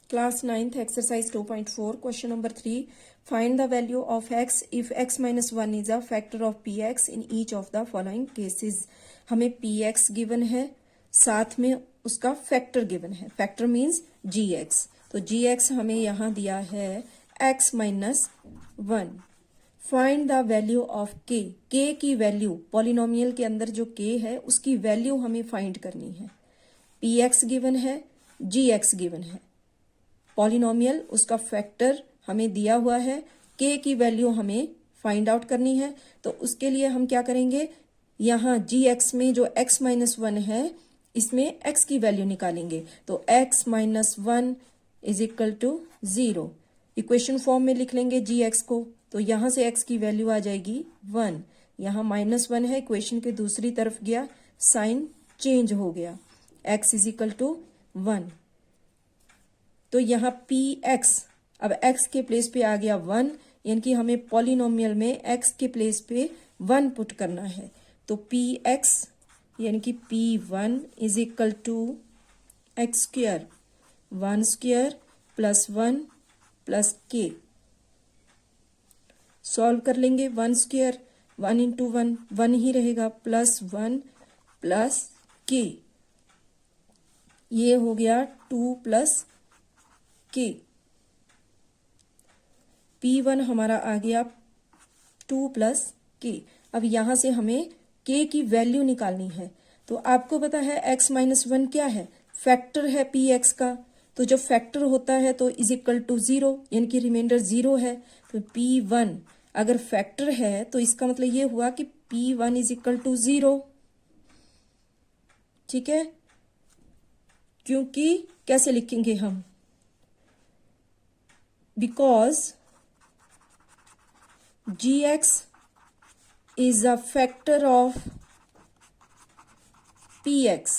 Class 9th exercise 2.4 question number 3. Find the value of x if x minus 1 is a factor of px in each of the following cases. हमें px given है, साथ में उसका factor given है. Factor means gx. तो gx हमें यहाँ दिया है x minus 1. Find the value of k. k की वैल्यू पॉलिनोमियल के अंदर जो k है उसकी वैल्यू हमें फाइंड करनी है. px गिवन है, gx गिवन है. पॉलिनोमियल उसका फैक्टर हमें दिया हुआ है, k की वैल्यू हमें फाइंड आउट करनी है. तो उसके लिए हम क्या करेंगे, यहाँ gx में जो x माइनस 1 है इसमें x की वैल्यू निकालेंगे. तो x minus 1 is equal to 0. Equation form में लिख लेंगे gx को. तो यहाँ से x की वैल्यू आ जाएगी 1. यहाँ माइनस 1 है, इक्वेशन के दूसरी तरफ गया, साइन चेंज हो गया, x इज इक्वल टू 1. तो यहाँ px अब x के प्लेस पे आ गया 1, यानी कि हमें पॉलिनोमियल में x के प्लेस पे 1 पुट करना है. तो px यानी कि p1 is equal to x square 1 square plus 1 plus k. Solve कर लेंगे. 1 स्क्वायर 1 इंटू 1 1 ही रहेगा, प्लस 1 प्लस k. ये हो गया 2 प्लस k. p1 हमारा आ गया 2 प्लस k. अब यहां से हमें k की वैल्यू निकालनी है. तो आपको पता है x माइनस 1 क्या है, फैक्टर है px का. तो जब फैक्टर होता है तो इज इक्वल टू 0, यानी कि रिमाइंडर 0 है. तो p1 अगर फैक्टर है तो इसका मतलब ये हुआ कि p1 इज इक्वल टू 0. ठीक है, क्योंकि कैसे लिखेंगे हम, because gx is a factor of px.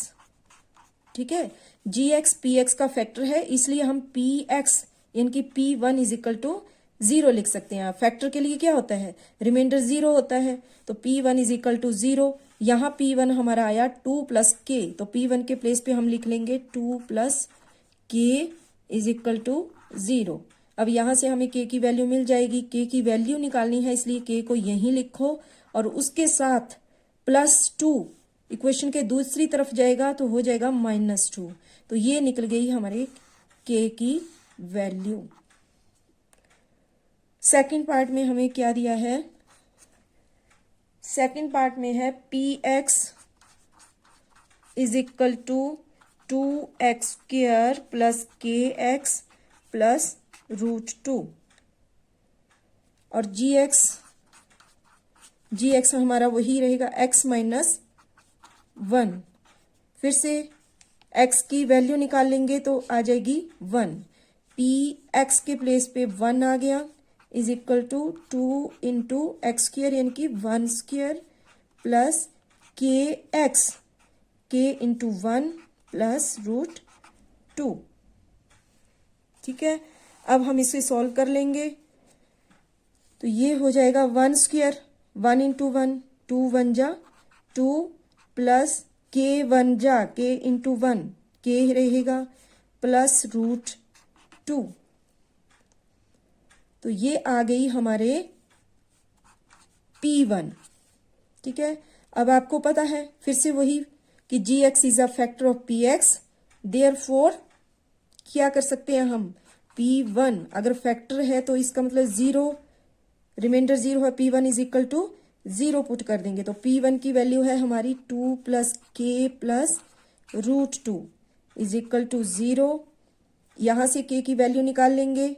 ठीक है, gx px का फैक्टर है, इसलिए हम px यानी कि p1 इज इक्वल टू 0 लिख सकते हैं. फैक्टर के लिए क्या होता है, रिमाइंडर 0 होता है. तो p1 इज इक्वल टू 0. यहाँ p1 हमारा आया 2 प्लस k. तो p1 के प्लेस पे हम लिख लेंगे 2 plus k is equal to 0. अब यहाँ से हमें k की वैल्यू मिल जाएगी. k की वैल्यू निकालनी है, इसलिए k को यहीं लिखो और उसके साथ प्लस 2 इक्वेशन के दूसरी तरफ जाएगा तो हो जाएगा माइनस 2. तो ये निकल गई हमारे k की वैल्यू. सेकंड पार्ट में हमें क्या दिया है, सेकंड पार्ट में है px is equal to 2x square plus kx plus √2 और gx हमारा वही रहेगा x माइनस 1. फिर से x की वैल्यू निकाल लेंगे तो आ जाएगी 1. px के प्लेस पे 1 आ गया is equal to 2 into x square यानी कि 1 square plus kx k into 1 plus √2. ठीक है, अब हम इसे सॉल्व कर लेंगे. तो ये हो जाएगा 1 स्क्वायर 1 इंटू 1 2 1 जा 2 प्लस k 1 जा k इंटू 1 k रहेगा प्लस √2. तो ये आ गई हमारे p1. ठीक है, अब आपको पता है फिर से वही कि gx is a factor of px. Therefore क्या कर सकते हैं हम, p1 अगर फैक्टर है तो इसका मतलब 0, रिमाइंडर 0 है, p1 is equal to 0 put कर देंगे. तो p1 की वैल्यू है हमारी 2 plus k plus √2 is equal to 0. यहाँ से k की वैल्यू निकाल लेंगे.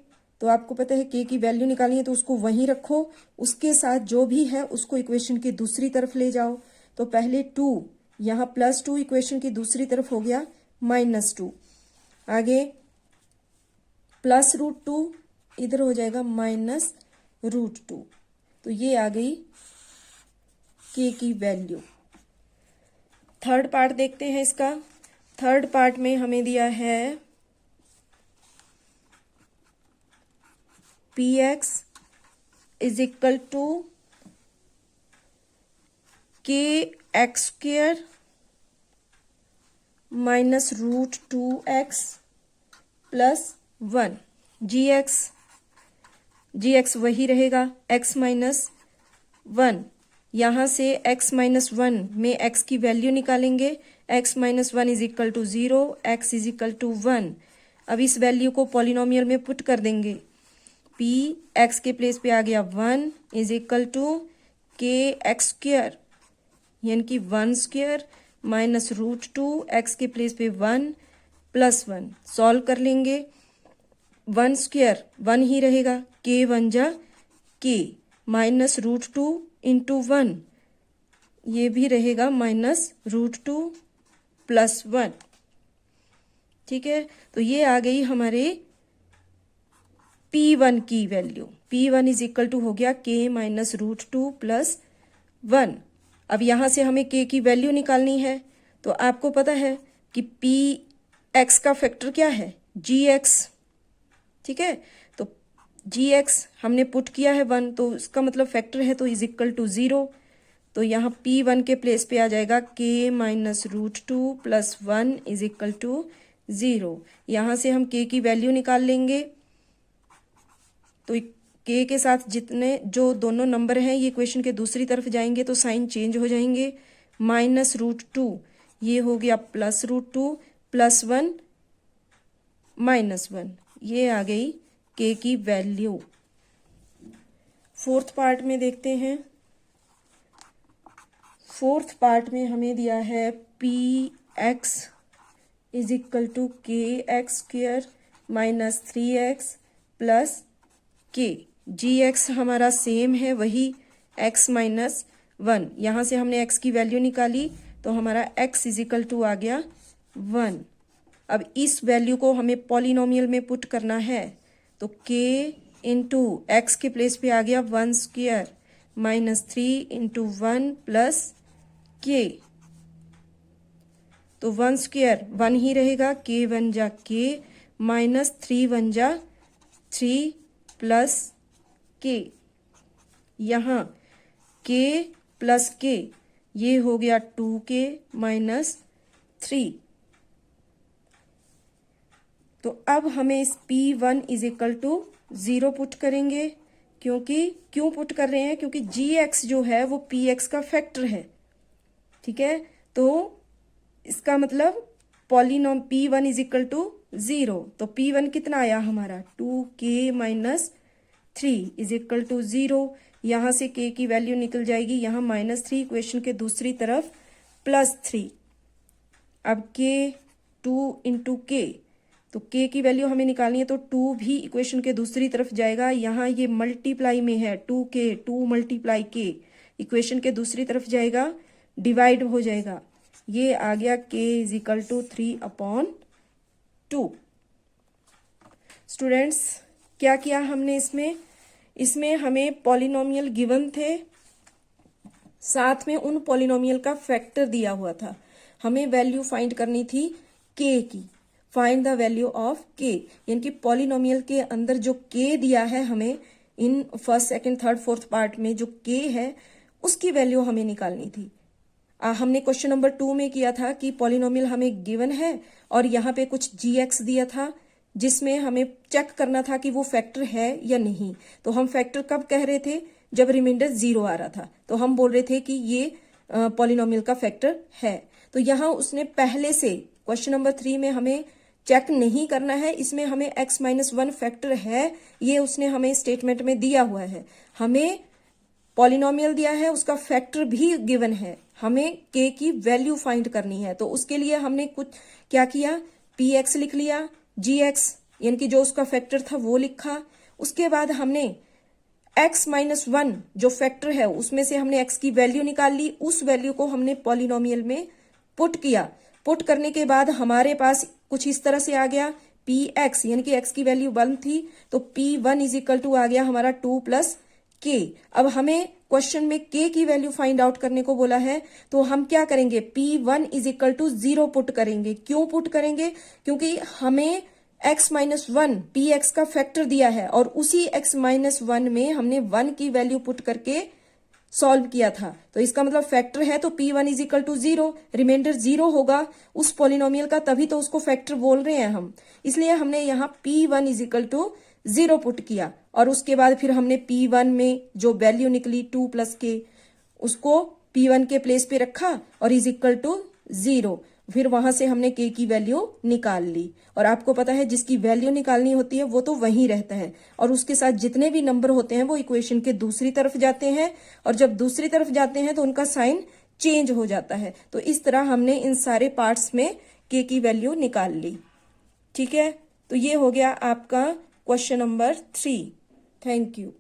तो आपको पता है k की वैल्यू निकालनी है तो उसको वहीं रखो, उसके साथ जो भी है उसको इक्वेशन की दूसरी तरफ ले जाओ. तो पहले 2 यहाँ प्लस 2 इक्वेशन की दूसरी तरफ हो गया माइनस 2. आगे प्लस √2 इधर हो जाएगा माइनस √2. तो ये आ गई k की वैल्यू. थर्ड पार्ट देखते हैं इसका. थर्ड पार्ट में हमें दिया है px is equal to kx square minus √2x plus 1, g x वही रहेगा x माइनस 1। यहाँ से x माइनस 1 में x की वैल्यू निकालेंगे, x minus 1 is equal to 0, x is equal to 1। अब इस वैल्यू को पॉलिनोमियल में पुट कर देंगे, p x के प्लेस पे आ गया 1 is equal to k x square, यानी कि 1 स्क्र माइनस √2, x के प्लेस पे 1 प्लस 1। सॉल्व कर लेंगे, 1 स्क्र 1 ही रहेगा, k 1 जा k माइनस √2 इंटू 1, ये भी रहेगा माइनस √2 प्लस 1। ठीक है, तो ये आ गई हमारे P1 की value. P1 is equal to हो गया k माइनस √2 प्लस 1। अब यहां से हमें k की वैल्यू निकालनी है, तो आपको पता है कि px का फैक्टर क्या है, gx। ठीक है, तो gx हमने पुट किया है 1, तो इसका मतलब फैक्टर है, तो इज इक्वल टू 0। तो यहाँ P1 के प्लेस पे आ जाएगा k minus √2 plus 1 is equal to 0। यहाँ से हम k की वैल्यू निकाल लेंगे, तो k के साथ जितने जो दोनों नंबर हैं ये इक्वेशन के दूसरी तरफ जाएंगे तो साइन चेंज हो जाएंगे। माइनस √2 ये हो गया प्लस √2 प्लस 1 माइनस 1, ये आ गई k की वैल्यू। फोर्थ पार्ट में देखते हैं। फोर्थ पार्ट में हमें दिया है px is equal to k x square minus 3x plus k। gx हमारा सेम है, वही x माइनस 1। यहाँ से हमने x की वैल्यू निकाली तो हमारा x इज इक्वल टू आ गया 1। अब इस वैल्यू को हमें पॉलिनोमियल में पुट करना है, तो k इंटू एक्स के प्लेस पे आ गया 1 square minus 3 into 1 plus k। तो 1 स्क्र 1 ही रहेगा, k 1 जा k माइनस 3 1 जा 3 प्लस k। यहाँ k प्लस k ये हो गया 2k माइनस 3। तो अब हमें इस P1 is equal to 0 put करेंगे, क्यों पुट कर रहे हैं, क्योंकि gx जो है वो px का फैक्टर है। ठीक है, तो इसका मतलब P1 इज इक्वल टू 0, तो P1 कितना आया हमारा 2k minus 3 is equal to 0। यहाँ से k की वैल्यू निकल जाएगी, यहाँ माइनस 3 इक्वेशन के दूसरी तरफ प्लस 3। अब k 2 इंटू k, तो k की वैल्यू हमें निकालनी है, तो 2 भी इक्वेशन के दूसरी तरफ जाएगा। यहाँ ये मल्टीप्लाई में है, 2k 2 मल्टीप्लाई k इक्वेशन के दूसरी तरफ जाएगा, डिवाइड हो जाएगा। ये आ गया k is equal to 3/2। Students, क्या किया हमने इसमें हमें पॉलिनोमियल गिवन थे, साथ में उन पॉलिनोमियल का फैक्टर दिया हुआ था। हमें वैल्यू फाइंड करनी थी k की, find the value of k, यानी कि पॉलिनोमियल के अंदर जो k दिया है हमें in first second third fourth part में जो k है उसकी वैल्यू हमें निकालनी थी। हमने क्वेश्चन नंबर 2 में किया था कि पॉलिनोमियल हमें गिवन है और यहाँ पे कुछ gx दिया था जिसमें हमें चेक करना था कि वो फैक्टर है या नहीं। तो हम फैक्टर कब कह रहे थे, जब रिमाइंडर 0 आ रहा था, तो हम बोल रहे थे कि ये पॉलिनोमियल का फैक्टर है। तो यहाँ उसने पहले से क्वेश्चन नंबर 3 में हमें चेक नहीं करना है, इसमें हमें x माइनस 1 फैक्टर है, ये उसने हमें स्टेटमेंट में दिया हुआ है। हमें पॉलिनोमियल दिया है, उसका फैक्टर भी गिवन है, हमें k की वैल्यू फाइंड करनी है। तो उसके लिए हमने कुछ क्या किया, px लिख लिया, gx यानी कि जो उसका फैक्टर था वो लिखा। उसके बाद हमने x माइनस 1 जो फैक्टर है उसमें से हमने x की वैल्यू निकाल ली, उस वैल्यू को हमने पॉलिनोमियल में पुट किया। पुट करने के बाद हमारे पास कुछ इस तरह से आ गया px, यानी कि x की वैल्यू 1 थी, तो p1 इज इक्वल टू आ गया हमारा 2 प्लस k। अब हमें क्वेश्चन में k की वैल्यू फाइंड आउट करने को बोला है, तो हम क्या करेंगे, p1 is equal to 0 put करेंगे। क्यों पुट करेंगे, क्योंकि हमें x माइनस 1 px का फैक्टर दिया है और उसी x माइनस 1 में हमने 1 की वैल्यू पुट करके सॉल्व किया था, तो इसका मतलब फैक्टर है तो P1 is equal to 0, reminder 0 होगा उस पॉलिनोमियल का, तभी तो उसको फैक्टर बोल रहे हैं हम, इसलिए हमने यहाँ P1 is equal to 0 put किया। और उसके बाद फिर हमने P1 में जो वैल्यू निकली 2 प्लस के, उसको P1 के प्लेस पे रखा और इज इक्वल टू 0, फिर वहां से हमने k की वैल्यू निकाल ली। और आपको पता है जिसकी वैल्यू निकालनी होती है वो तो वहीं रहता है, और उसके साथ जितने भी नंबर होते हैं वो इक्वेशन के दूसरी तरफ जाते हैं, और जब दूसरी तरफ जाते हैं तो उनका साइन चेंज हो जाता है। तो इस तरह हमने इन सारे पार्ट्स में k की वैल्यू निकाल ली। ठीक है, तो ये हो गया आपका क्वेश्चन नंबर 3। Thank you.